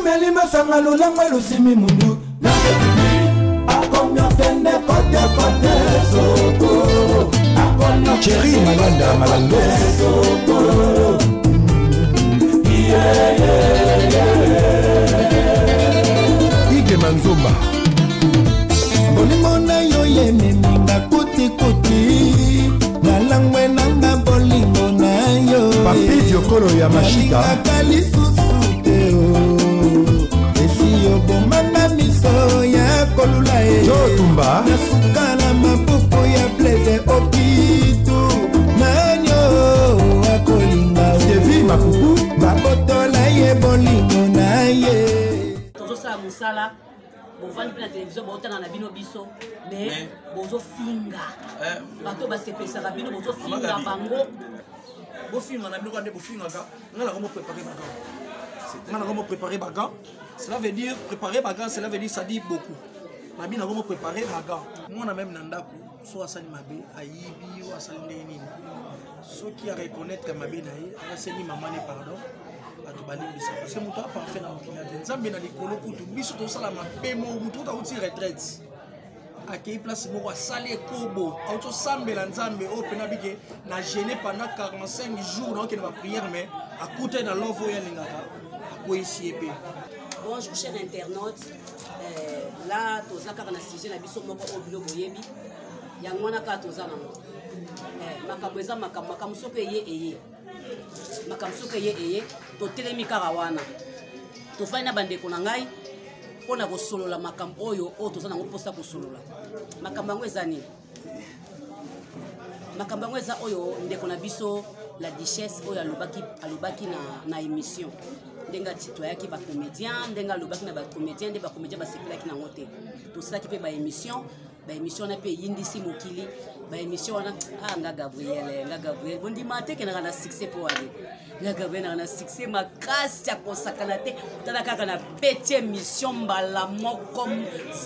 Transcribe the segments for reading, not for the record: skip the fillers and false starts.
meli masanga lulangwe lusimi mundu na akomyo tende kote kote soko akomyo Chéri Malanda Malando soko Ige Manzomba bolingo na yo yememinga kuti kuti nalangwe nanga bolingo na yo Papi Diokolo ya Mashika kalisusu te o esi yo bomama miso ya kolula e Jo Tumba nasuka na mapupu ya plaisir okitu nanyo akolinga Devi Makuku babotola ye bolingo na ye tozosala mosala bovandi mpe na televizio baotana na bino biso me bozofinga bato basepesaka bino bozofinga bango bofinga na bino nde bofingaka nga nango préparer bagan cela veut dire préparer bagan cela veut dire ça dit beaucoup na bino nango préparer bagan mwana même na ndako so asali mabe ayibi o asali ndenge nini soki a reconnaître mabe na ye asengi mama ne pardon bato balimbisa parce que moto aparfait na mokili ya te nzambe na likolo kutu biso tosala mabe mo moto otauti retraite akei place moko asali ekobo auti osambela nzambe oyo mpena bike na gene pendant 45 jours naokende baprière mais akuta na love oyo alingaka akwesi ye mpe. Bonjour chers internautes, là toza kaka na sujet na biso moko oyo bino boyebi yango wana kaka toza nango makambo eza makambo soki eye makambo soki eye totelemi kaka wana tofandi na bandeko na ngai mpona kosolola makambo oyo toza nango mposa kosolola makambo yango eza nini makambo yango eza oyo ndeko na biso la duchesse oyo alobaki na émission ndenge atitoyaki bacomédien ndenge alobaki na bacomédien nde bacomédien basepelaki nango te tosalaki mpe baémission wana mpe eyindisi mokili baémission wana nga Gabriel bondima te kenaka na succès mpo wane nga Gabriel naka na succès makasi ya kosakana te tala kaka na peti émission mbala moko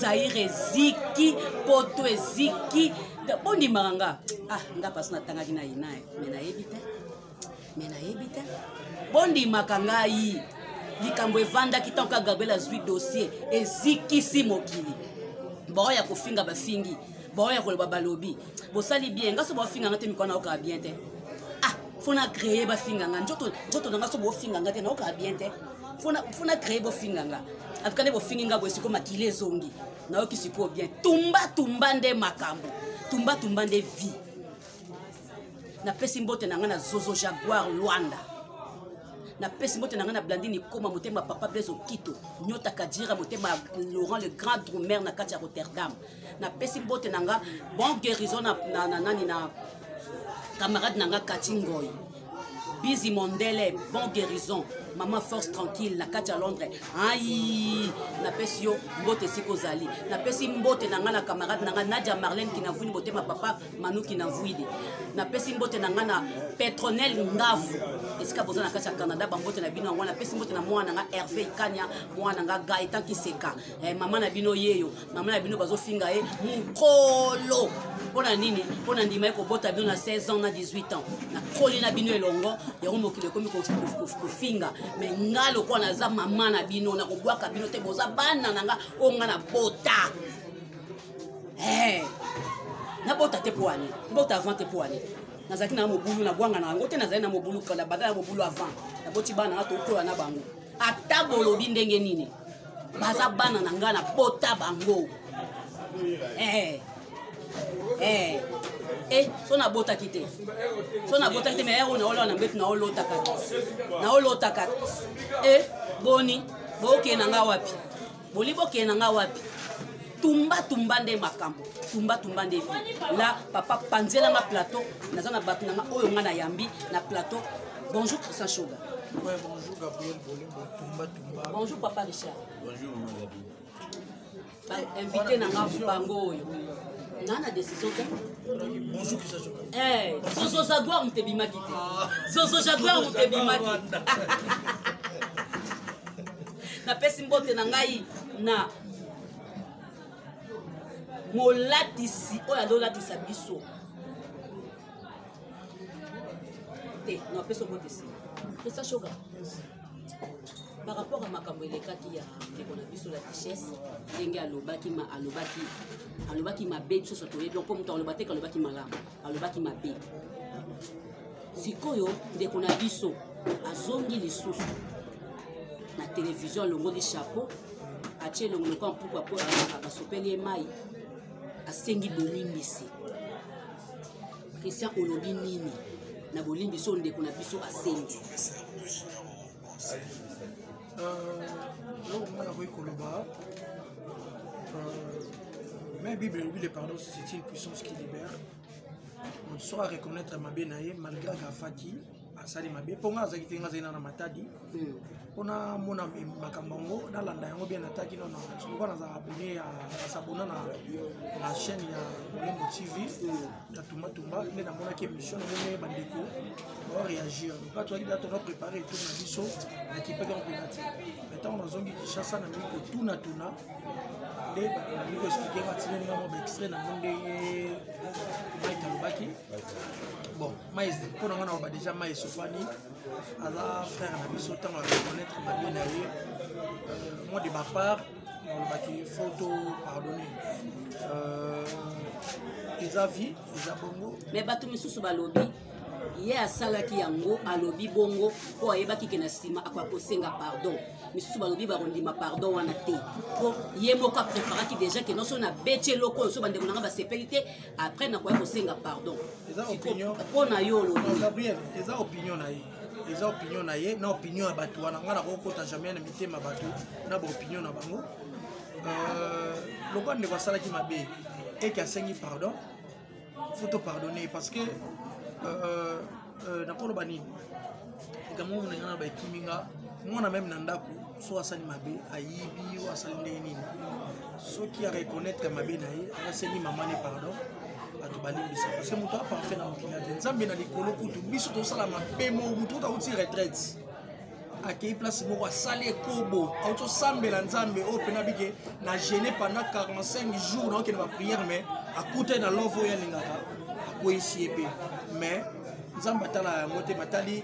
Zaire eziki poto eziki bondimaka nga pasi natangaki na ina me nayebi te bondimaka ngai likambo evandaki ntango ka Gabriel azwi dossier ezikisi mokili boya kofinga bafingi boya koloba balobi bosali bien ngaso bofinga ngate mikwana oka bien te fona créer bafinga nga njoto nanga so bofinga ngate na oka bien te fona créer bofinga nga afikane bofingi nga bosiko makile zongi na oki siko bien tumba nde makambo tumba nde vie na pesi mbote nanga na Zozo Jaguar Luanda na pesi mbote nanga na Blandine Koma motema papa Blaise Okito nyota Kadira motema Laurent le grand Drumer na kati ya Rotterdam na pesi mbote nanga bon guérison na camarade nanga Katingoy Busy Mondele bon guérison maman force tranquille na kati ya Londres ai na pesi yo mbote siko zali na pesi mbote nanga na camarade nanga Nadia Marlène ki na vuni motema papa Manu ki na vuide na pesi mbote nanga na Petronel Ngavu esika boza na kati ya Canada bambote na bino wana pesi mbote na mwana nanga Hervé Ikanya mwana nanga Gaëtan Kiseka mama na bino yeyo mama na bino bazofinga mukolo pona nini pona ndima ko bota bino na 16 ans na 18 ans na koli na bino elongo yango mokile komi kofinga me ngalo kwa na za mama na bino na kobwaka bino te boza bana nanga onga na bota na bota te poani bota avant te poani nazaki na mobulu na bwanga na ngote nazali na mobulu kala badala mobulu avant na boti bana na tokola na bango ata bolobi ndenge nini baza bana na ngana bota bango so na bota kite me ero na olo na mbetu na olota kata boni boke na nga wapi boli boke na nga wapi tumba nde makambo tumba nde vi la papa panzela nga plateau naza na bato nanga oyo nga na yambi na plateau bonjour Christian Shoga bonjour Gabriel Bolimbo tumba bonjour papa Richard bonjour maman Gabi invité nanga bango oyo nana décision te bonjour Christian Shoga Zozo Jaguar mutebimaki te Zozo Jaguar mutebimaki na pesi mbote na ngai na molatisi oyo azolatisa biso te na pesi mbote si Christian Shoga par rapport à makambo elekaki ya ndeko na biso la richesse ndenge alobaki mabe biso so toyebi mpo moto alobaki te alobaki malamu alobaki mabe sikoyo ndeko na biso azongi lisusu na télévision alongoli chapeau atie elongo lokwa mpukwa mpo basopeli ye mai asengi bolimbisi Christian olobi nini na bolimbisi oyo ndeko na biso asengi mais Bible dit le pardon c'est une puissance qui libère. On saura reconnaître ma benaye malgré Gafati asali mabe ponga azaki tenga zena na matadi pona mona makambango na landa yango bien ataki non non na za abonné à s'abonner na chaîne ya Molembo TV ya Tumba mais na mona ki émission na bandeko va réagir pas toi qui doit préparer tout na biso na ki peka ko nati maintenant on a zongi chassa na miko tuna de ko expliquer matinée na mo extrait na monde Mike Alobaki. Bon, Maïs, pour nous, on a déjà Maïs Sofani, Allah frère, on a mis autant à reconnaître ma bien allée. Moi, de ma part, on a dit photo, pardonner. Les avis, les abonnements. Mais Batou Missou Balobi, il y a Salaki Yango, Alobi Bongo, pour Ayebaki Kenasima, à quoi posenga pardon. Missou Balobi Barondi ma pardon en athée. Pour Yemoka préparer qui déjà que non son a bêché loko, so bande konanga sécurité, après n'a quoi posenga pardon. Les opinions. Pour na yolo. Gabriel, les opinions naïe. Les opinions naïe, na opinion à bateau, on a roko ta jamais n'imité ma bateau, na opinion na bango. Le quoi ne va Salaki ma bé et qui a saigné pardon. Faut te pardonner parce que nakolo bani kamo mnengana ba kiminga mwana même nandaku so asali mabe ayibi ou asali nini so qui a reconnaître mabe naye asali mamane pardon atu balimbisa parce que muto a parfait na mokina te nzambe na likolo kutu biso to sala mabe mo muto ta uti retraite akei place moko asali kobo auto sambela nzambe o pena bike na gêné pendant 45 jours na okena ba prière mais akute na lovo ya lingaka akoisi pe mais nzamba tala ngote matali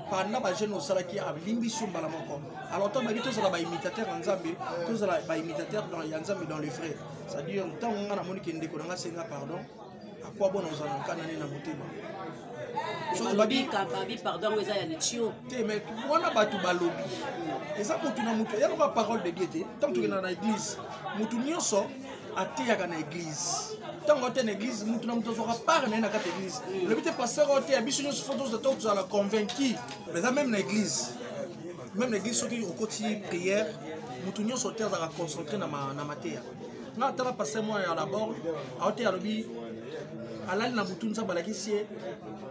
pendant ba jeune osalaki a limbisu mbala moko alors tant babito sala ba imitateur nzambe tous la ba imitateur dans ya nzambe dans les frères c'est à dire tant on a moni kende ko nga senga pardon à quoi bon on a kana na motema so babi pardon weza ya litio te mais wana batu balobi eza mutu na mutu ya ko parole de Dieu te tant tu na église mutu nyonso ateyaka na église tant que tu es en église, nous ne sommes pas dans la église. Le but est passer au thé, il y a des photos de toi qui sont convaincus. Mais même l'église, ceux qui ont côté prière, nous ne sommes pas concentrés dans ma terre. Nous avons passé moi à la bord, à l'hôtel à l'objet, à l'âne na mutu nza balaki sie,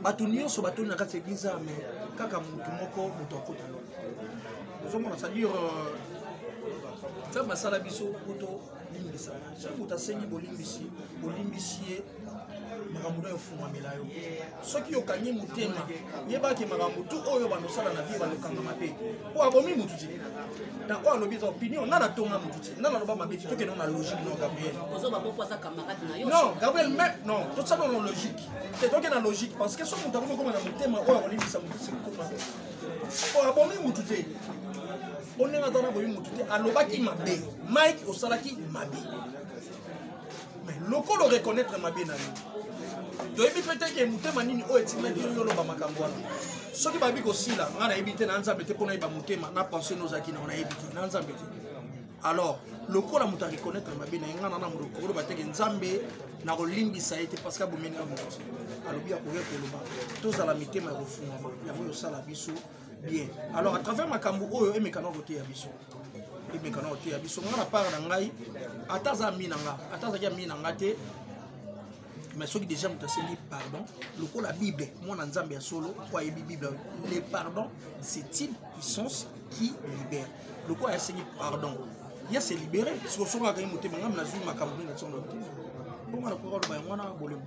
batu nyonso batu na kati église mais kaka mutu moko mutu akota. Nous sommes à dire ça masala biso auto limbisa so muta sengi bolimbisi makambo yo fuma melayo soki yo kanyi mutema yeba ke makambo tu oyo banosala na vie balokanga mabe po abomi mututi na o alobi za opinion na tonga mututi na loba mabe to ke na logique non Gabriel ozo ba popo sa camarade na yo non Gabriel mais non tout ça non logique c'est donc na logique parce que so muta ko na mutema oyo bolimbisa mututi po abomi mututi on est dans la boyuti alobaki mabe Mike osalaki mabe mais loko le reconnaître mabe na lui doyebi peut-être que mutema nini o etimaki yo loba makambo wana soki babi ko sila ngana ebite na nzambe te pona eba mutema na penser nos akina on a ebite na nzambe te alors loko la muta reconnaître mabe na ngana na muloko ba teke nzambe na kolimbisa ete parce que bomeni amuti alobi akoya koloba tozala mitema ya kofunga ya voyo sala biso bien. Alors à travers ma kambu oyo e mekano voter ya biso. E mekano voter ya biso ngana part na ngai ataza minanga, ataza ya minanga te. Mais ceux qui déjà m'ont enseigné pardon, le coup la Bible, moi dans Nzambe ya solo, quoi et Bible, le pardon, c'est une puissance qui libère. Le coup a enseigné pardon. Il y a se libérer, parce que ce qu'on a gagné monter mangam na zui ma kambu na tsonga. Comment la parole ba ngwana bolemo.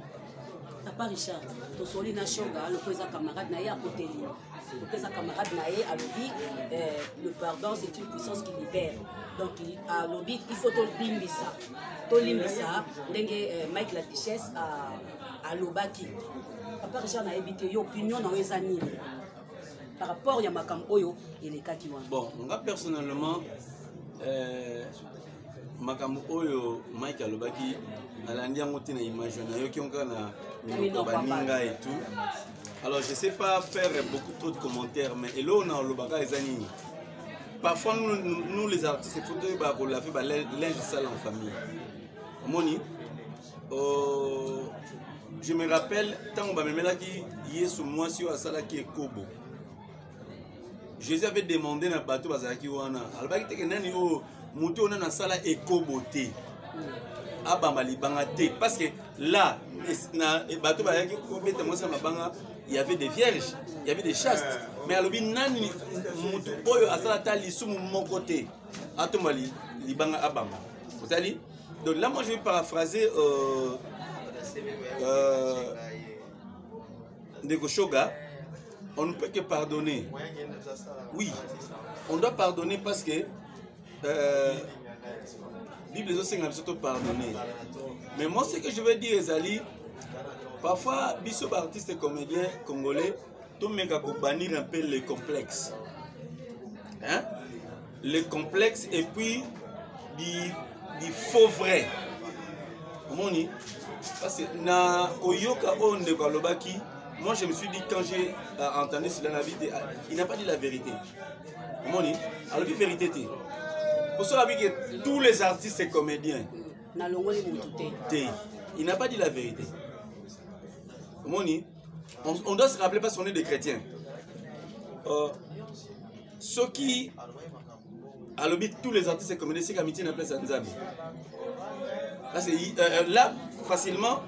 Papa Richard, to soli na shoga, le président camarade na ya côté le président camarade naé a dit le pardon c'est une puissance qui libère. Donc à lobby il faut to limbisa ndenge Mike la Richesse à lobaki. Papa Richard na évité yo opinion na wezani. par rapport à Makam Oyo et les cas qui vont. Bon, moi personnellement, Makam Oyo, Mike Alobaki, Alandi Angote na image na yo qui ont kana Baninga et tout. Alors je sais pas faire beaucoup trop de commentaires, mais et là on a Lobaka et Zanini. Parfois nous les artistes, il faut que la fait linge sale en famille. Moni, je me rappelle tant on m'a dit hier sur moi sur Asala qui est Kobo. Jésus avait demandé na bateau bazaki wana. Alors que nani o muto na na sala et Kobo te. Abamba libanga te parce que là na bateau bazaki kobeta moi ça mabanga. Il y avait des vierges, il y avait des chastes. Mais à l'obi nani mutu oyo asala tali sous mon côté. Atomali libanga abamba. Vous allez? Donc là moi je vais paraphraser Ndeko Shoga. On ne peut que pardonner. Oui, on doit pardonner parce que Bible les autres surtout pardonner. Mais moi ce que je veux dire Ezali, parfois biso artistes et comédiens congolais, tout le monde bannir un peu les complexes. Hein? Les complexes et puis des faux vrais. Comment on dit? Parce que na Oyoka on de Kalobaki. Moi, je me suis dit, quand j'ai entendu cela, la vie, il n'a pas dit la vérité. Comment on dit? Alors, la vérité, pour cela, que tous les artistes et comédiens, il n'a pas dit la vérité. Comment on dit? On doit se rappeler parce qu'on est des chrétiens. Ceux qui, à l'objet, tous les artistes et comédiens, c'est qu'Amitié n'a pas place à Nzambi. Là, facilement,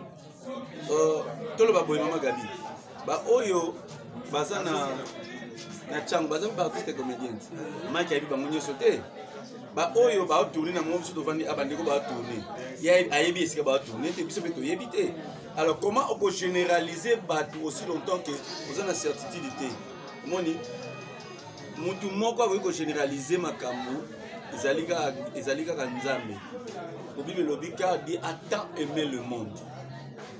tout le baboy Mama Gabi. Bah oyo baza na chang baza ba artiste comédienne maki abi bangonyo sauter ba oyo ba tourner na mo so vandi abandeko ba tourner ya ayebi esika ba tourner te biso beto yebite. Alors comment on peut généraliser ba aussi longtemps que vous avez certitude te moni mutu moko ko généraliser makambo ezalika ka nzambe obibe lobika dit attends aimer le monde.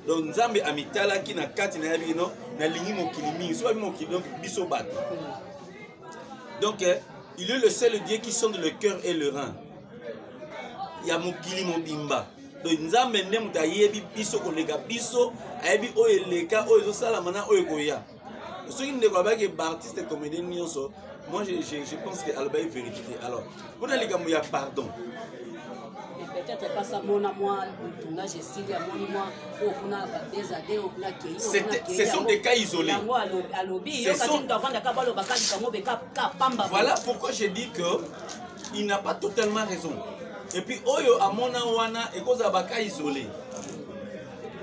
Donc Nzambe amitala ki na kati na yabi no na lingi mokili mingi so abi mokili donc biso bato. Donc il est le seul Dieu qui sonde le cœur et le rein. Ya mokili mobimba. Donc Nzambe ne muta yebi biso koleka biso ayebi o eleka o ezo sala mana o ekoya. Ceux qui ne voient pas que artiste et comédien nyonso, moi je pense que alba est vérité. Alors, pour les gars il y a pardon. Peut-être pas ça, moi, ce sont des cas isolés. Voilà pourquoi je dis qu'il n'a pas totalement raison. Et puis, Oyo Amona Wana et cause à cas isolé.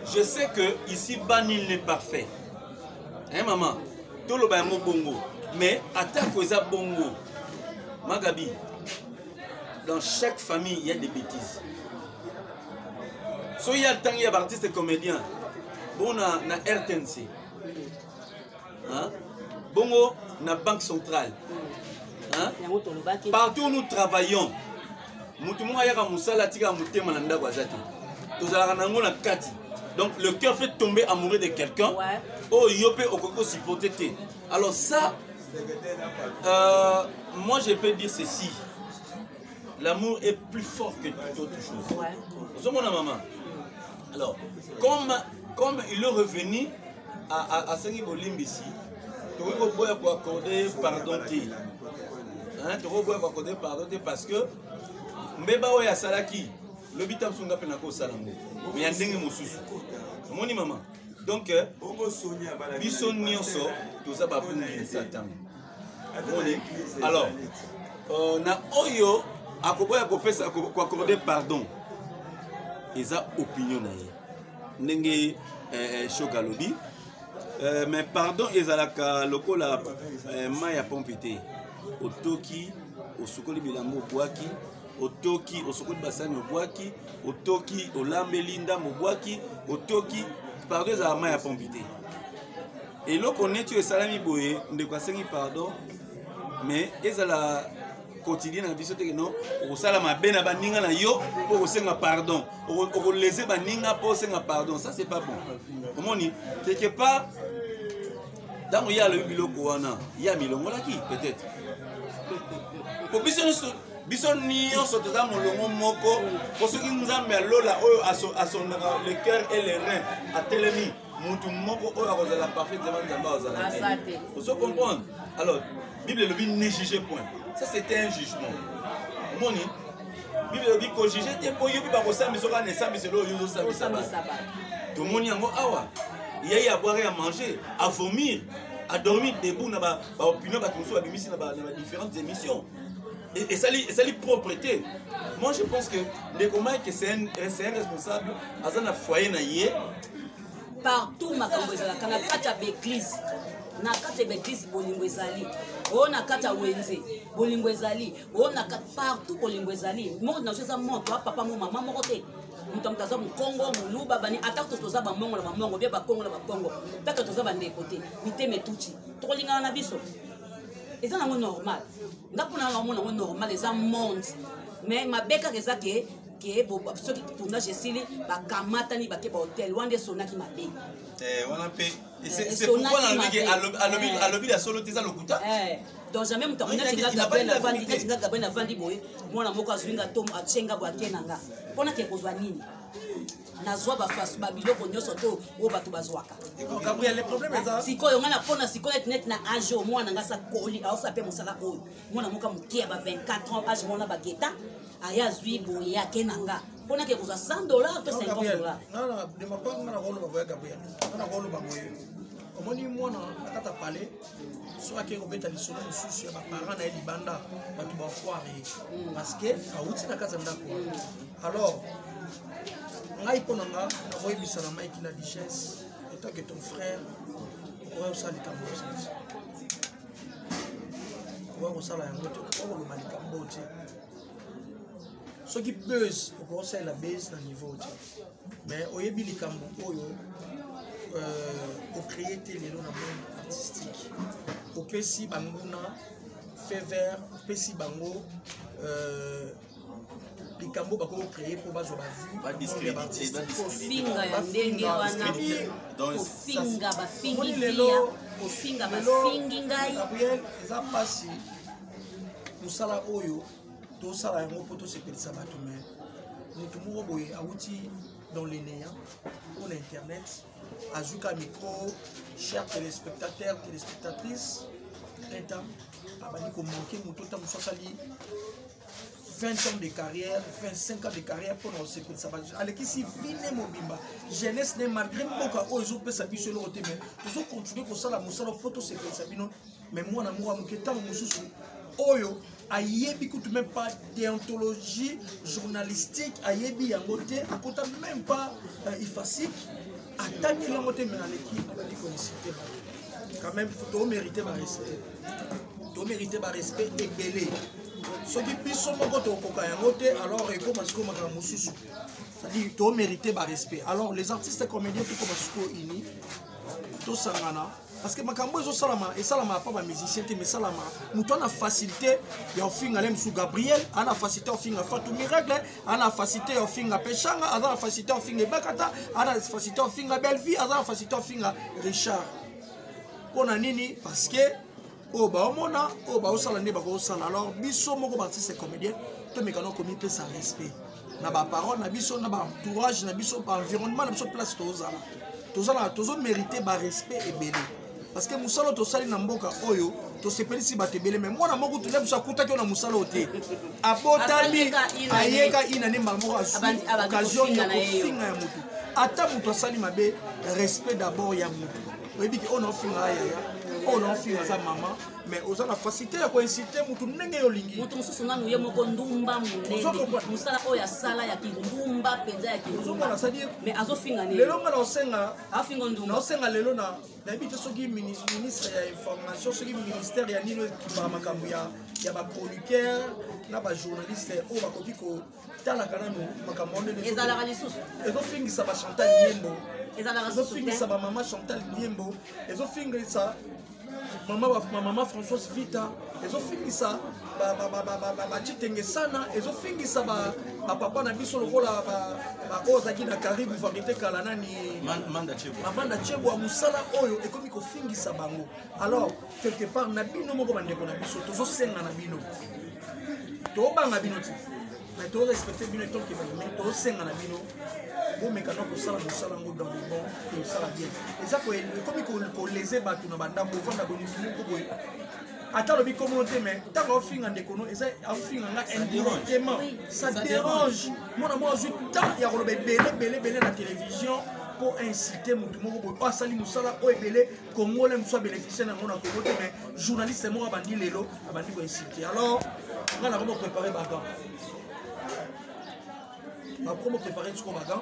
Je sais que ici, Banil n'est parfait. Hein, maman? Tout le monde bongo. Mais, attaque aux bongo. Magabi. Dans chaque famille, il y a des bêtises. So il y a le temps, il y a des artistes et comédiens. Bon, on a RTNC. Hein? Bon, on a Banque Centrale. Hein? Partout où nous travaillons, donc le cœur peut tomber amoureux de quelqu'un. Oh, il peut au supporter. Alors ça, moi je peux dire ceci. L'amour est plus fort que toute autre chose. C'est mon maman. Alors, comme il est revenu à Sengi Bolimbisi, tu vas accorder pardon. Tu vas accorder pardon parce que Mbeba Oya Salaki, le bitam sunga penako salambo. Mais il y a des gens mon maman. Donc, bison nyonso, tout ça va venir Satan. Alors, na Oyo. Accorder pardon. Ils ont opinion n'enge chokalobi mais pardon ils ont lokola maya pompité au toki au sukoli bilambo boaki au toki au sukoli basani boaki au toki au lambelinda boaki au toki pardon ils ont maya pompité et là on est tu salami boye ndeko sengi pardon mais ils ont quotidien na biso te non o sala mabe na baninga na yo pour senga pardon o laisser baninga pour senga pardon ça c'est pas bon. Comment on dit quelque part ntango ye alobi biloko wana ye amilongolaki peut-être po biso nyonso toza molongo moko po soki nzambe alola oyo asondaka le cœur et le rein atelemi mutu moko oyo akozala parfait devant nzambe azala te oso comprendre alors bible elobi ne juge point ça c'était un jugement omoni bible elobi kojuge te po yobi bakosambisa oka na esambiselo oyo ozosambisa bato tomoni yango awa yei à boire et à manger à vomir à dormir debout na ba opinion bato mosusu babimisi na différentes émissions et ça lui propreté. Moi je pense que les communs que c'est un responsable à un foyer na yé partout makambo ezalaka na kati ya baeglise na kati ya baeglise bolingo ezali oyo na kati ya wenze bolingo ezali oyo na kati partout bolingo ezali moko na eza moto apapa mo mama moko te moto aza mokongo moluba bani atako toza bamongo na bamongo bie bakongo na bakongo taka toza bandeko te mitema etuti tokolingana na biso eza nango normal ndapona nango nango normal eza monde mais mabeka eza ke soki tournage esili bakamatani bake ba hotel wande sonaki mabe wana pe c'est pourquoi alobi la solo teza lokuta donc jamais mutu akonatinga Gabriel na vandi boye mwana moko azwinga tom achenga bwake nanga mpona ke kozwa nini nazwa bafasu babiloko nyonso to oyo bato bazwaka sikoyo nga na mpona sikoyo net na age o mwana nga sa koli aosa mpe mosala oyo mwana moka moke ya ba 24 ans age mwana bageta aya azwi boye ake nanga mpona ke kozwa $100 to $50 omoni mwana nakata pale so ake kobeta lisolo mosusu ya baparent na ye libanda bato bafoire parce que awuti na kati ya ndako alors ngai mpo na nga nakoyebisa na maiki na duchesse etant que ton frère okoya kosala likambo osalisa okoya kosala yango te okoya koloba likambo te soki bese okosalela bese na niveau te mais oyebi likambo oyo ocréer te lelo na monde artistique opesi banguna fait vert opesi bango likambo bako créer pour bazwa kofinga ya ndenge wana kofinga bafingi kofinga bafingi ngai Gabriel eza pasi mosala oyo tosala yango mpo tosepelisa bato me motu moko boye awuti dans les néants pour l'internet azuka micro chers téléspectateurs téléspectatrices un temps abandi komanke moto ntango mosu asali 20 ans de carrière, 25 ans de carrière pour nous sécuriser ça. Avec ici, vine mobimba, jeunesse n'est malgré beaucoup aux autres sa vie sur le côté mais nous continuer pour ça la moussala photo sécuriser ça mais moi na moi mon ketan mususu oyo ayebi kutu même pas déontologie journalistique ayebi yangote akota même pas ifasik atani yangote mais à l'équipe on dit qu'on est quand même faut mériter ma respect. To mériter ma respect et belé. Ce qui biso moko to koka yango te alors ekoma siko makala mosusu c'est-à-dire to mériter ba respect alors les artistes et comédiens to koma siko ini to sangana parce que makambo ezo salama et salama pas ba musicien te mais salama muto na facilité ya ofinga lem sou Gabriel ana facilité ofinga Fatou Miracle ana facilité ofinga Pechanga ana facilité ofinga Bakata ana facilité ofinga Belvi ana facilité ofinga Richard pona nini parce que oh bah omona oh bah osala nde bako osala alors biso moko artiste comédien to mekano komi pe sa respect na ba parole na biso na ba entourage na biso ba environnement na biso place tozo mériter ba respect et belé parce que musalo to sali na mboka oyo to sepelisi ba tebele mais mwana moko to lebusa kutaki na musalo te abotami ayeka ina ne mamo occasion ya kofinga ya mutu ata mutu asali mabe respect d'abord ya mutu oyebi ke ona ofinga ya on a fait sa maman mais aux la facilité à coïncider mutu ndenge yo lingi mutu mususu nanu ye moko ndumba munene musala oya sala ya kindumba penza ya kindumba mais azofinga ne lelo ngala osenga afinga ndumba na osenga lelo na d'habitude soki ministre ya information soki ministère ya nino ki ba makambo ya ba producteur na ba journaliste o ba koki ko tala kana no makambo ndene ezala lisusu ezofingisa ba Chantal Yembo ezala lisusu ezofingisa ba mama Chantal Yembo ezofingisa Maman Françoise Vita, ils ont fini ça. Batitenge sana, ils ont fini ça. Papa n'a vu sur le rôle à Ozaki na Caribou, Vérité Kalana ni Manda Chebo, Moussala Oyo, et comme il faut finir ça bango. Alors, quelque part, Nabino Moko Bandeko Nabiso, toujours Senga Nabino. Toba Nabino, mais tu respectes bien le temps qui va y mettre, tu Senga Nabino. Bon mécano pour ça, pour ça, dans le bon, et ça va bien. Et ça, comme il les a battus dans la bande, pour faire la bonne idée. Attends, le communauté, mais tant qu'on finit en déconno, et ça, on finit en indirectement. Ça dérange. Moi, j'ai tant, il y a belé la télévision pour inciter mon tout le monde. Oh, Sali Moussala, oh, belé, Congolais, soit bénéficiaire dans mon communauté, mais journaliste, c'est moi, Abandi Lelo, Abandi pour inciter. Alors, on a vraiment préparé Bagan. On a vraiment préparé tout ce Bagan.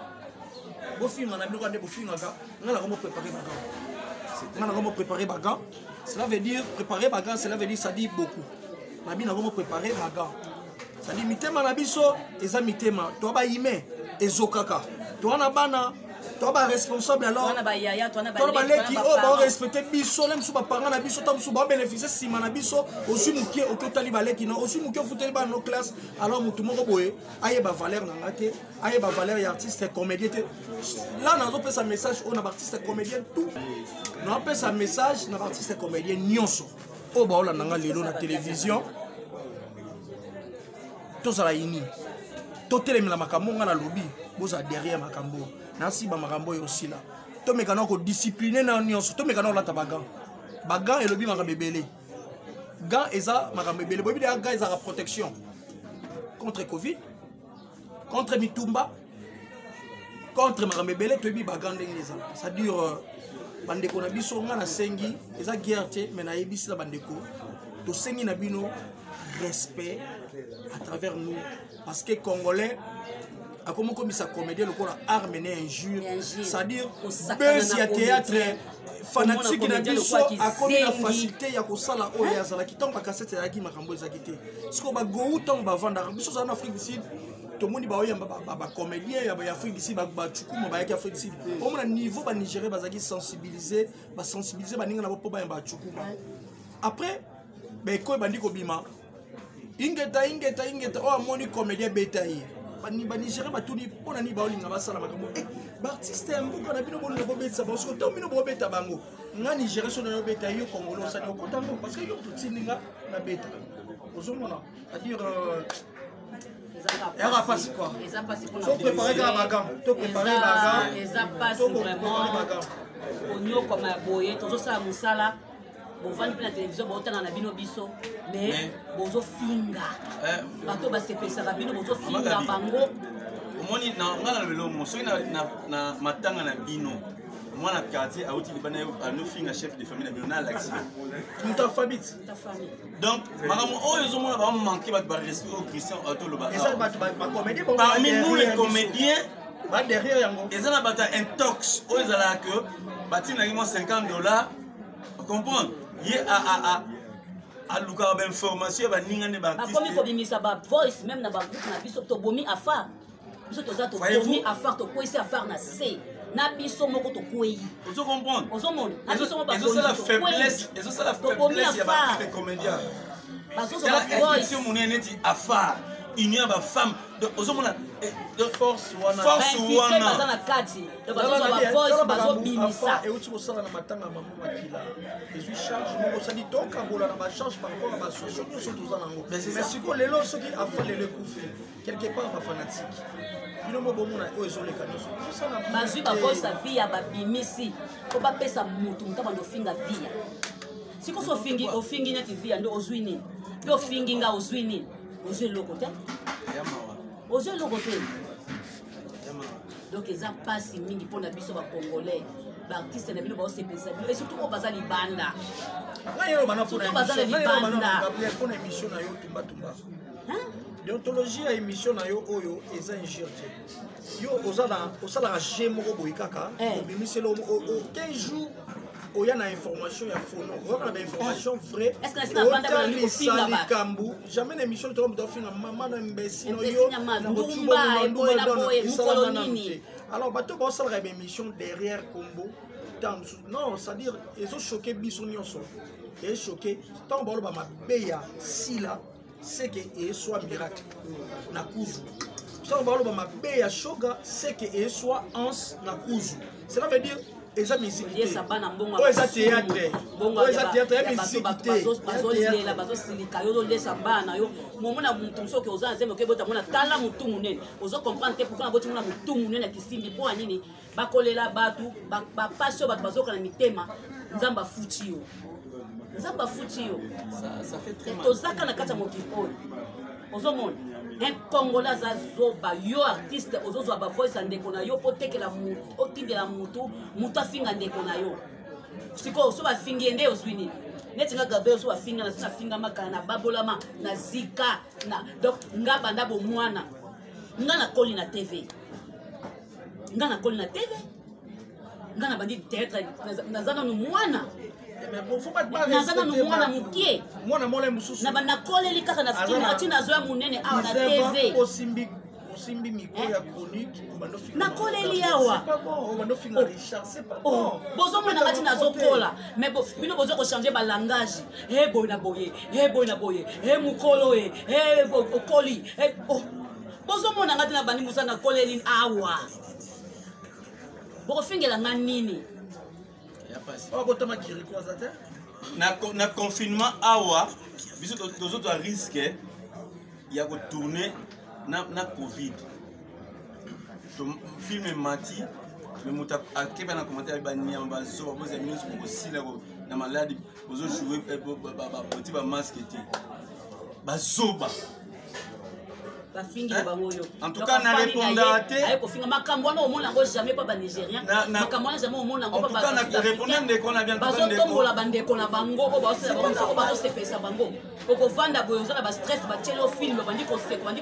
Bon film, on a bien regardé, bon film, on a vraiment préparé Bagan. On a vraiment préparé Bagan. Cela veut dire, préparer Bagan, cela veut dire, ça dit beaucoup. On a bien vraiment préparé Bagan. Ça dit, mitema na biso, et ça mitema. Toi, ba yime, et zokaka. Toi, na bana, toi, ba responsable alors. Toi, ba leki, oh, ba respecter biso, même si ba parent na biso, tant que ba bénéficier si man na biso, aussi mouké, au tali ba leki, non, aussi mouké, fouté ba nos classes. Alors, moutou moko boye, aye ba valeur na ngate, aye ba valeur et artiste, comédien. Là, on a fait un message, on a artiste comédien, tout. On a fait un message, on a artiste comédien, nyonso. Oh, bah, on a lelo na télévision. Tout ça, ini. Tout est la makambo, on a lobby. Vous êtes derrière makambo. Nansi, ba makambo est aussi là. Tout le monde est discipliné dans nyonso. Tout le monde est là, tabagan. Bagan et lobby makambebele. Gant et ça, makambebele. Bobi de gant et ça, protection. Contre Covid, contre Mitumba. Contre Maramebele, tu es bagande les gens. Ça dure bandeko na biso ngana sengi, eza guerre mais na yebisi la bandeko. To sengi na bino respect à travers nous parce que Congolais a comme ça comédien le quoi art mener injure, c'est-à-dire buzz ya théâtre fanatique na biso a comme la facilité ya ko sala o ya zala ki tomba cassette ya ki makambo ezakité. Siko ba go tomba vanda biso en Afrique du Sud. Tout le monde est comédien, il y a Afrique d'ici, il y a Afrique d'ici. Au niveau de Nigeria, il sensibiliser, sensibiliser, après, il ingeta, oh, mon comédien bétail. Nigeria, on a ni artiste, on a vu le bobé de sa parce que tout le monde est bango. On a Nigeria sur le bétail, Congolais, ça n'est pas parce que y a tout le monde na bétail. C'est-à-dire. Il passe quoi? Faut préparer Bagan. Faut préparer Bagan. Ils passent vraiment au niveau comme un boyer. Toujours ça, Moussala. Bon, on va la télévision, on va bino biso. Mais bozo finga. Bato ba sepe ça bino bozo finga bango. Omoni na ngala lelo mo so na matanga na bino. Moi na quartier a outil bana a no finga chef de famille na bino na l'action. Tout ta famille. Donc, madame, oh, ils ont manqué de respect au Christian Auto le Parmi nous, les comédiens, derrière, ils ont un tox. Ils ont que bâtir $50. Vous comprenez? Il y a à Luka information, il y a des artistes. Comme il y a des voice, même dans le groupe, il y a des bomi à faire. Il y a des bomi à faire, il y a des faire na C. Na biso moko to kwei. Vous comprenez? Vous comprenez? Ils ont la faiblesse, ils ont la faiblesse, il y a des comédiens. Il y a affaire, il y a des femmes. Force wana. Force wana. Donc bazo bimisa. Et aussi ça na matanga maman makila. Et je charge mon ça dit donc abola na charge par rapport à ma social surtout ça nango. Mais si ko lelo ce qui a fait le coup quelque part ma fanatique. Bino mo bomona o ezo le kanoso. Ça na bazui ba voice sa vie ya ba bimisi. Ko ba pesa mutu mutaba no finga via. Siko so fingi o fingi net via ndo ozwi nini. Yo fingi nga ozwi nini. Ozwi lokote. Ozwi lokote. Donc ils ont passé mingi pour la biso ba congolais. Ba artiste na bino ba osepesa et surtout au bazali banda. Ngayo bana pour une émission na yo tumba tumba. Déontologie à émission na yo oyo eza injure. Yo osala gemo ko boyikaka, obimiselo 15 jours oya na information ya faux. On a information vraie. Est-ce que c'est la bande de finga ba? Jamais une émission de finga maman na imbécile no yo. Alors bato ba osala une émission derrière Combo. non, c'est-à-dire, ils ont choqué Bissonioso. Ils ont choqué. Tant que ma béa, si là, c'est qu'il soit miracle. Nakuzu. Tant que ma béa, choga, c'est qu'il soit ans Nakuzu. Cela veut dire. Et ça, musique. Lié ça ban en bon. Oh, ça théâtre. Oh, ça théâtre. Musique. Bazo lié la bazo silika yo lié ça ban yo. Moment na mutu so que oza nzembe ke bota mona tala mutu munene. Ozo comprendre que pourquoi boti mona mutu munene kisimbi po anini. Bakolela batu ba passion batu bazo kana mitema. Nzamba futi yo. Nzamba futi yo. Ça fait très mal. Tozaka na kata mokipo. Ozo mona. Un Congolais Zazoba, yo artiste, ozozo ba voice andeko na yo poteke la mu, otinde la mutu, muta finga ndeko na yo. Siko so ba fingi ende oswini. Neti nga gabe so ba finga na sina finga makana na babolama na zika na donc nga banda bo mwana. Nga na koli na TV. Nga na koli na TV. Nga na bandi théâtre na zana no mwana. Mais bon, faut pas te parler. Nazana no mwana mukie. Mwana mole mususu. Na banda koleli kaka na fikina atina zoya munene awa na TV. Osimbi miko ya chronique bando finga. Na koleli yawa. C'est pas bon, bando finga Richard, c'est pas bon. Bozo mona ngati nazo kola. Mais bo bino bozo ko changer ba langage. Eh boy na boye, eh boy na boye, eh mukolo eh okoli. Oh. Bozo mona ngati na bani musa na koleli awa. Boko fingela nganini. Na confinement awa biso tozo to risque ya ko tourner na Covid. Film mati mais muta akeba na commentaire ba nyamba so ba za minus ko sila ko na maladi bozo jouer ba petit ba masque té. Ba zoba. En tout cas, na répondre te makambo wana omona ngo jamais pas ba nigérien makambo wana jamais omona ngo pas ba na répondre ndeko na bien bazo tombola bandeko na bango ko bazo se pesa bango oko vanda boyo za ba stress ba telo film bandi ko seka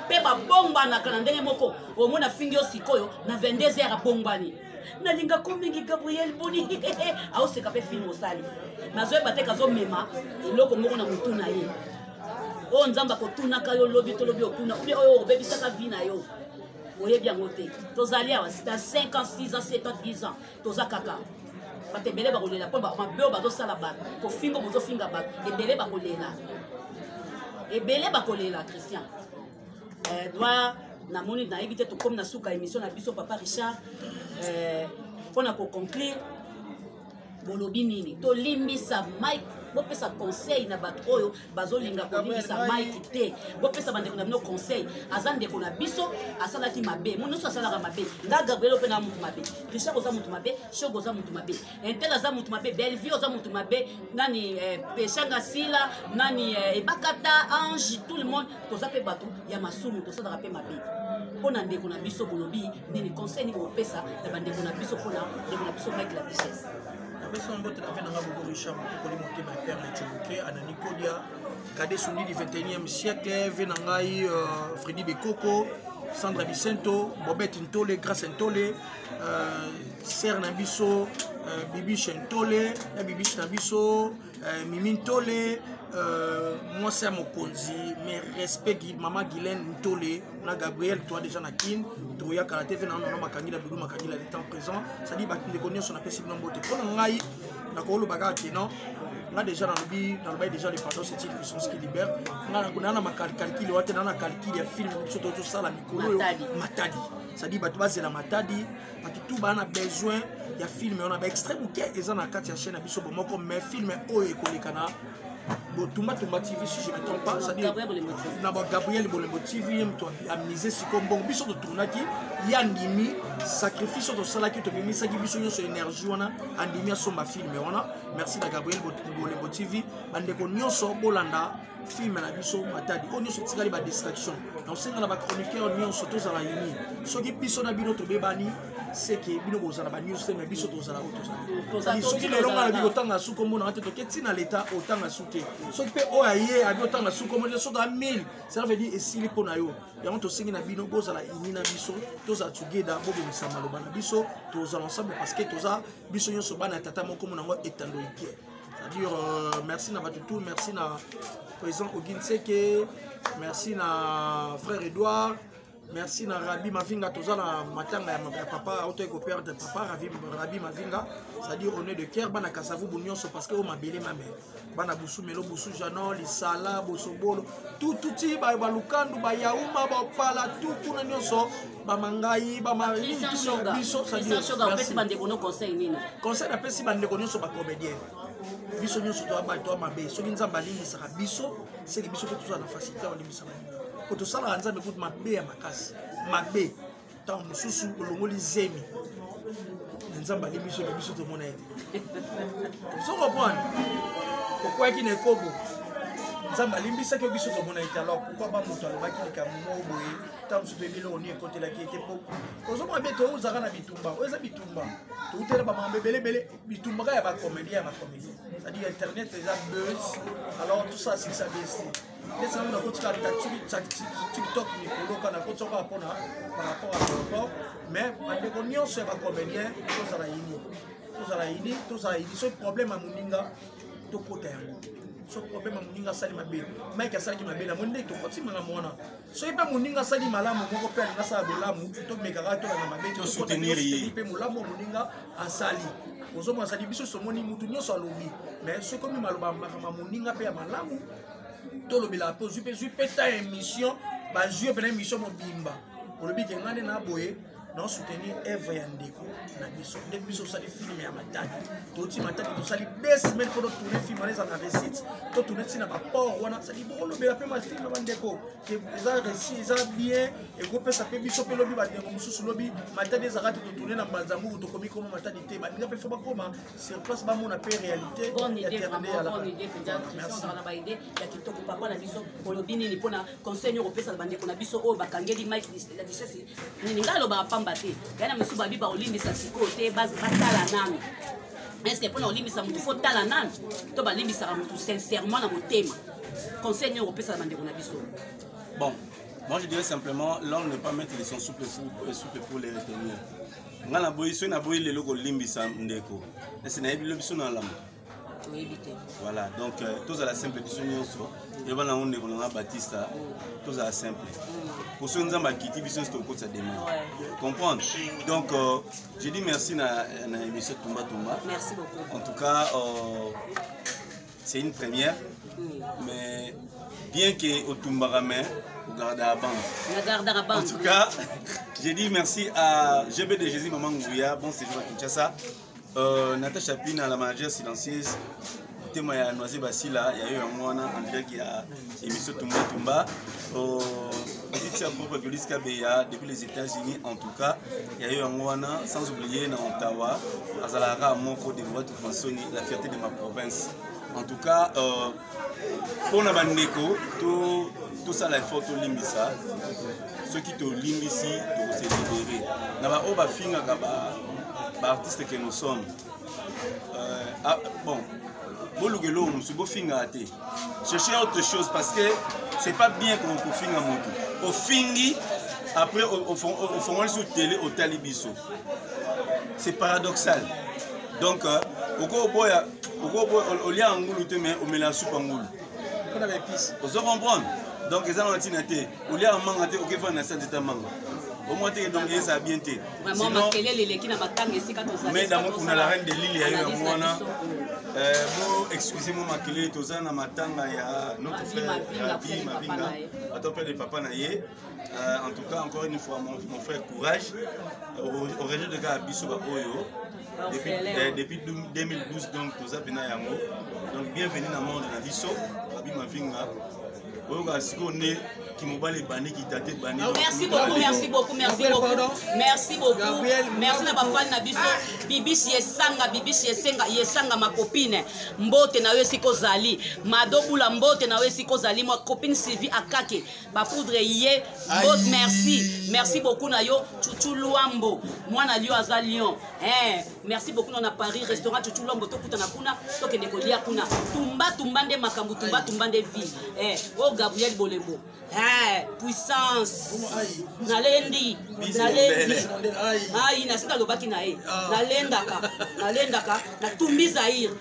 pe ba bomba na kana ndenge moko omona fingi yo sikoyo na 22h bombani nalinga komingi Gabriel Boni au seka pe film osali nazo bateka zo mema eloko moko na mutu na ye. Oh nzamba ko tunaka yo lobi to lobi okuna ubi oyo obebisaka vie na yo oye bien ngote tozali awa c'est à 5 ans 6 ans 7 ans 10 ans tozakaka batebele bakolela po ba mabeo bazosala ba ko fingo bozo finga ba ebele bakolela Christian doit na moni na ibite to comme na suka émission na biso papa Richard pona ko conclure bolobi nini to limbisa Mike bopesa conseil na bato oyo bazolinga kolimbisa Mike te bopesa bandeko na bino conseil azandeko na biso asalaki mabe mo nyonso asalaka mabe nga Gabriel pe na mutu mabe Richard oza mutu mabe Shogo oza mutu mabe Intel aza mutu mabe Bellevue oza mutu mabe nani Pechanga Sila nani Ebakata Ange tout le monde toza pe bato ya masumu tosalaka pe mabe pona ndeko na biso bolobi nini conseil ni bopesa na bandeko na biso pona ndeko na biso Mike la Duchesse. Merci beaucoup de Richard Moukoli ma père Lechobuke Anani Kodia Kade Souni du 21e siècle Venangai Freddy Bekoko Sandra Vicento Bobette Ntole Grace Ntole Ser Nabiso Bibi Chentole Bibi Nabiso Mimi Ntole moi c'est Mokonzi mais respect maman Guylaine Ntole na Gabriel toi déjà na kin Troya Karate Vena na Makangila Bidu Makangila le temps présent ça dit battre les connaissances on appelle si nombre de pour ngai na ko lo baga non là déjà dans le bail déjà les pardons c'est une puissance qui libère na na calcul waté na calcul ya film surtout tout ça la mikolo matadi ça dit battu base la matadi parce que tout ba na besoin ya film on a ba extrême qui est na carte ya chaîne biso bomoko mais film o ekolekana bon Tumba TV si je ne me trompe pas ça dit Gabriel Bolembo TV a misé si comme bon biso de tournaki yandimi sacrifice de salaki to bimisa ki biso nyonso énergie wana andimi asomba film wana merci na Gabriel Bolembo TV bande ko nyonso bolanda film na biso matadi o nyonso tikali ba distraction donc senga na ba chroniqueur nyonso to za la yini soki biso na bino to bebani c'est que bino bozala ba news mais biso to za la auto ça soki le longa na bikotanga suko mona ngate to ketina l'état otanga suke soki pe o aye abi otanga suko mona so da 1000 ça veut dire esili pona yo yango to sengi na bino bozala ini na biso to za together bobo misama lo bana biso to za ensemble parce que to za biso nyonso bana tata moko mona ngo etando ikie c'est-à-dire merci na batutu merci na président Oginseke merci na frère Edouard merci na Rabi Mavinga toza na matanga ya papa auto ko père de papa Rabi Mavinga, c'est-à-dire on est de cœur bana kasavu bunyoso parce que o mabele mame bana busu melo busu jano li sala bosobolo tout ti ba lukandu ba yauma ba pala tout kuna nyonso ba mangai ba mari biso c'est-à-dire merci bande kono conseil nini conseil na pesi bande kono so ba comédien biso nyonso to ba to mabe so nzamba lingi saka biso c'est que biso ko toza na facilité on limisa ba ko to sala nzambe ko mabe ya makasi mabe tant mususu olongoli zemi nzamba libiso na biso to mona ete so comprendre pourquoi qui ne kobo nzamba limbisa ke biso to mona ete alors pourquoi ba moto alobaki le kamumo boye tant mususu ebile oni ekote la ki ete poko ozo mo be to uzaka na bitumba oza bitumba to utela ba mambe bele bitumba ka ya ba comédien c'est-à-dire internet les buzz alors tout ça c'est ça baisse les gens na kotika TikTok ni koloka na kotika pona par rapport à rapport mais bande ko nyonso ba comédien to za yini so problème a muninga to kota yango so problème a muninga sali mabe Mike asali mabe na monde to koti manga mona so ipe muninga sali malamu moko pe na sa belamu to mekaka to na mabe to soutenir ipe mulamu muninga asali ozoma asali biso somoni mutu nyonso alobi mais so komi maloba muninga pe ya malamu to lobela po zupe ta émission ba jeu pe na émission mobimba olobi ke ngane na boye non soutenir Eve ya ndeko na biso ndeko biso sali film ya mataki to ti mataki to sali 2 semaines pour tourner film les en récite to tourner tina ba port wana sali bo lobela pe ma film ba ndeko que ça récit ça bien et ko pe ça pe biso pe lobi ba ndeko mususu lobi mataki za rate to tourner na Mbanzangu to komi comme mataki te ba ndika pe fa ba koma sur place ba mona pe réalité bonne idée merci na ba idée ya kitoko papa na biso olobi nini pona conseil yo pesa ba ndeko na biso o ba kangeli Mike la dichesse ni ngalo ba mbate yana mesu babi ba olimbisa siko te batala nani est-ce que pona olimbisa mutu faut tala nani to ba limbisa mutu sincèrement na motema conseil européen ça bande na biso. Bon, moi je dirais simplement l'homme ne pas mettre les sons souple pour les retenir. Ngana boy so na boy le logo limbisa ndeko et c'est na biso biso na lamu. Voilà, donc tous à la simple question nyonso et bana on ndeko na Baptista tous à la simple. Pour ceux qui ont quitté, ils sont au côté de demain. Comprendre. Donc, je dis merci à l'émission Tumba Tumba. Merci beaucoup. En tout cas, c'est une première. Mais bien qu'au Tumba Ramé, au garde à la bande. En tout cas, je dis merci à GB de Jésus Maman Ngouya. Bon séjour à Kinshasa. Natacha Pina, la manager silencieuse. Témoin à Noisy Basila, il y a eu un mois en direct qui a émission Tumba Tumba. Depuis les États-Unis, en tout cas, il y a eu un mois, sans oublier dans Ottawa, Azalara, Moko, de la fierté de ma province. En tout cas, pour la Bandeko, tout ça, il faut tout limbisa. Ceux qui te limbisi, tu se libérer. Naba Oba Finga, artiste que nous sommes. Bon. Chercher autre chose parce que c'est pas bien qu'on peut finir à moto. Au fingi, après au fond sur télé au talibiso. C'est paradoxal. Donc au lien en goulou mais au mélange soupe en goulou. On avait pisse. Vous comprenez? Donc les gens ont été au lien en mangaté au kéfan na santé manga. Au moins donc ça a bien été. Vraiment makelele les qui na batanga ici quand on mais dans on a la reine de l'île il y a eu un mois là. Excusez-moi, Makele, Tozana Matanga, il y a notre frère Rabi Mavinga, à père de Papa Naye. En tout cas, encore une fois, mon frère, courage. Au région de Gabisoba Oyo, depuis 2012, donc Toza Bena Yango. Donc, bienvenue dans le monde de Nabiso, Rabi Mavinga. Merci beaucoup. Merci beaucoup, merci beaucoup, merci beaucoup. Merci beaucoup. Merci na bafani na biso. Bibishi yesanga ma copine. Mbote na we siko zali. Madobula mbote na we siko zali. Ma copine Sylvie Akake. Ba poudre ye. Mbote merci. Merci beaucoup na yo Chuchu Luambo. Moi na lio aza Lyon. Merci beaucoup na Paris restaurant Chuchu Luambo to kutana kuna to kende kolia kuna. Tumba nde makambu tumba nde vie. Oh Gabriel Bolembo. Puissance. Nalendi. Aïe, nasika lobaki na e. Nalendaka. Na tumbi Zaire.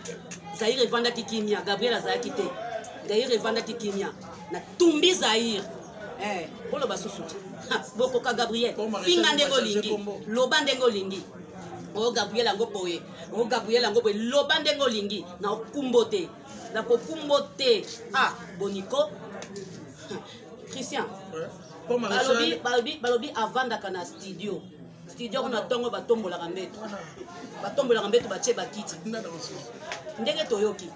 Zaire evanda kikimia. Gabriel azaya kite. Zaire evanda kikimia. Na tumbi Zaire. Polo basusu. Bokoka Gabriel. Finga ndenge olingi. Loba ndenge olingi. O Gabriel ango boye. O Gabriel ango boye. Loba ndenge olingi. Na okumbote. Na kokumbote. Ah, Boniko. Christian. Balobi avant d'akana studio. Studio on a tongo batombola kambeto. Batombola kambeto bache bakiti. Ndenge toyoki.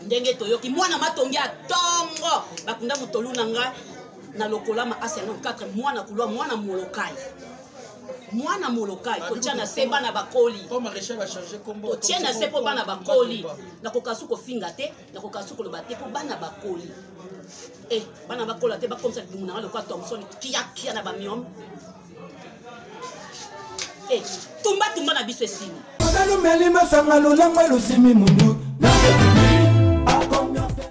Ndenge toyoki mwana matongi atongo bakunda mutolu nanga na lokola ma Arsenal 4 mwana kulwa mwana molokai. Mwana molokai kotiana seba na bakoli. Comme Maréchal va changer combo. Kotiana seba bana bakoli. Na kokasu ko finga te, na kokasu ko lobate ko bana bakoli. Bana bakola te ba comme ça dumuna le quoi Thompson kia na ba miom. Tumba na biso esini. Magalo melima sangalo langwa lusimi mundu.